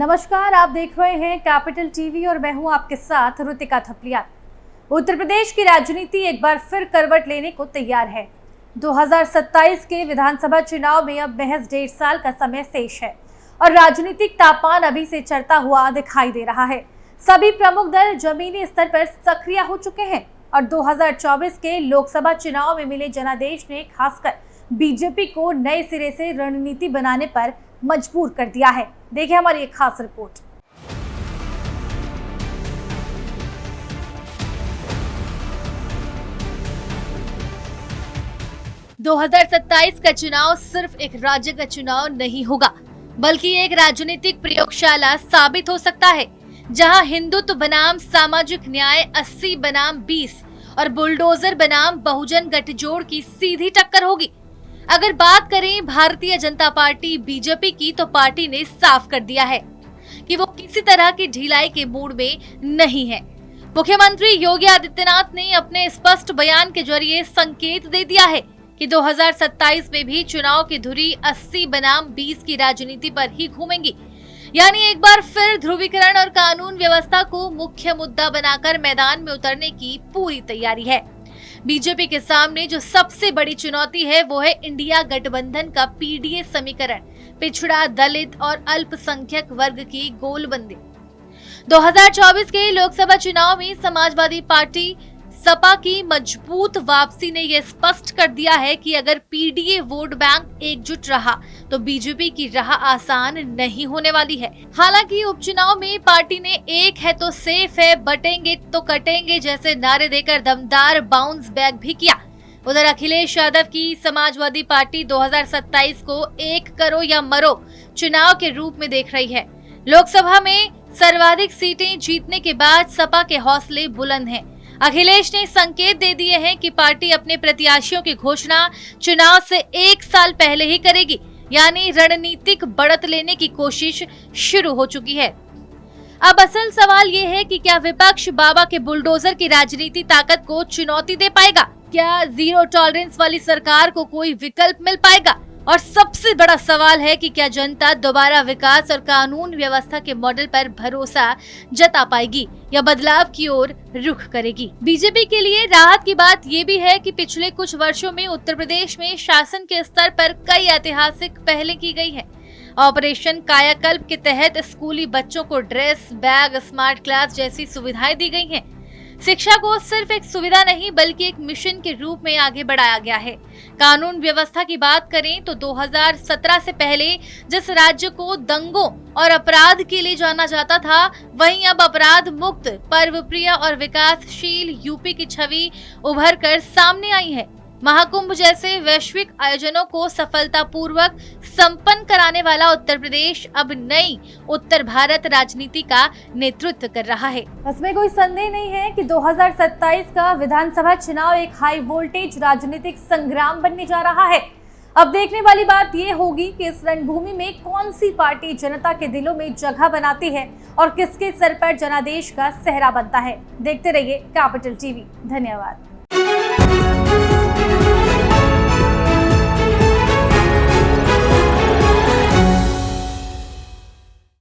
नमस्कार, आप देख रहे हैं कैपिटल टीवी और मैं हूं आपके साथ ऋतिका थपलियाल। उत्तर प्रदेश की राजनीति एक बार फिर करवट लेने को तैयार है। 2027 के विधानसभा चुनाव में अब महज 1.5 साल का समय शेष है और राजनीतिक तापमान अभी से चढ़ता हुआ दिखाई दे रहा है। सभी प्रमुख दल जमीनी स्तर पर सक्रिय हो चुके हैं और 2024 के लोकसभा चुनाव में मिले जनादेश ने खासकर बीजेपी को नए सिरे से रणनीति बनाने पर मजबूर कर दिया है। देखिए हमारी एक खास रिपोर्ट। ...2027 का चुनाव सिर्फ एक राज्य का चुनाव नहीं होगा, बल्कि एक राजनीतिक प्रयोगशाला साबित हो सकता है, जहां हिंदुत्व बनाम सामाजिक न्याय 80 बनाम 20 और बुलडोजर बनाम बहुजन गठजोड़ की सीधी टक्कर होगी। अगर बात करें भारतीय जनता पार्टी बीजेपी की, तो पार्टी ने साफ कर दिया है कि वो किसी तरह की ढिलाई के मूड में नहीं है। मुख्यमंत्री योगी आदित्यनाथ ने अपने स्पष्ट बयान के जरिए संकेत दे दिया है कि 2027 में भी चुनाव की धुरी 80 बनाम 20 की राजनीति पर ही घूमेंगी। यानी एक बार फिर ध्रुवीकरण और कानून व्यवस्था को मुख्य मुद्दा बनाकर मैदान में उतरने की पूरी तैयारी है। बीजेपी के सामने जो सबसे बड़ी चुनौती है वो है इंडिया गठबंधन का पीडीए समीकरण, पिछड़ा, दलित और अल्पसंख्यक वर्ग की गोलबंदी। 2024 के लोकसभा चुनाव में समाजवादी पार्टी सपा की मजबूत वापसी ने यह स्पष्ट कर दिया है कि अगर पीडीए वोट बैंक एकजुट रहा तो बीजेपी की राह आसान नहीं होने वाली है। हालांकि उपचुनाव में पार्टी ने एक है तो सेफ है, बटेंगे तो कटेंगे जैसे नारे देकर दमदार बाउंस बैक भी किया। उधर अखिलेश यादव की समाजवादी पार्टी 2027 को एक करो या मरो चुनाव के रूप में देख रही है। लोकसभा में सर्वाधिक सीटें जीतने के बाद सपा के हौसले बुलंद हैं। अखिलेश ने संकेत दे दिए हैं कि पार्टी अपने प्रत्याशियों की घोषणा चुनाव से 1 साल पहले ही करेगी, यानी रणनीतिक बढ़त लेने की कोशिश शुरू हो चुकी है। अब असल सवाल ये है कि क्या विपक्ष बाबा के बुलडोजर की राजनीति ताकत को चुनौती दे पाएगा? क्या जीरो टॉलरेंस वाली सरकार को कोई विकल्प मिल पाएगा? और सबसे बड़ा सवाल है कि क्या जनता दोबारा विकास और कानून व्यवस्था के मॉडल पर भरोसा जता पाएगी या बदलाव की ओर रुख करेगी? बीजेपी के लिए राहत की बात ये भी है कि पिछले कुछ वर्षों में उत्तर प्रदेश में शासन के स्तर पर कई ऐतिहासिक पहलें की गई हैं। ऑपरेशन कायाकल्प के तहत स्कूली बच्चों को ड्रेस, बैग, स्मार्ट क्लास जैसी सुविधाएं दी गई हैं। शिक्षा को सिर्फ एक सुविधा नहीं बल्कि एक मिशन के रूप में आगे बढ़ाया गया है। कानून व्यवस्था की बात करें तो 2017 से पहले जिस राज्य को दंगों और अपराध के लिए जाना जाता था, वहीं अब अपराध मुक्त, पर्व प्रिय और विकासशील यूपी की छवि उभर कर सामने आई है। महाकुंभ जैसे वैश्विक आयोजनों को सफलतापूर्वक संपन्न कराने वाला उत्तर प्रदेश अब नई उत्तर भारत राजनीति का नेतृत्व कर रहा है। इसमें कोई संदेह नहीं है कि 2027 का विधानसभा चुनाव एक हाई वोल्टेज राजनीतिक संग्राम बनने जा रहा है। अब देखने वाली बात ये होगी कि इस रणभूमि में कौन सी पार्टी जनता के दिलों में जगह बनाती है और किसके सर पर जनादेश का सेहरा बनता है। देखते रहिए कैपिटल टीवी। धन्यवाद।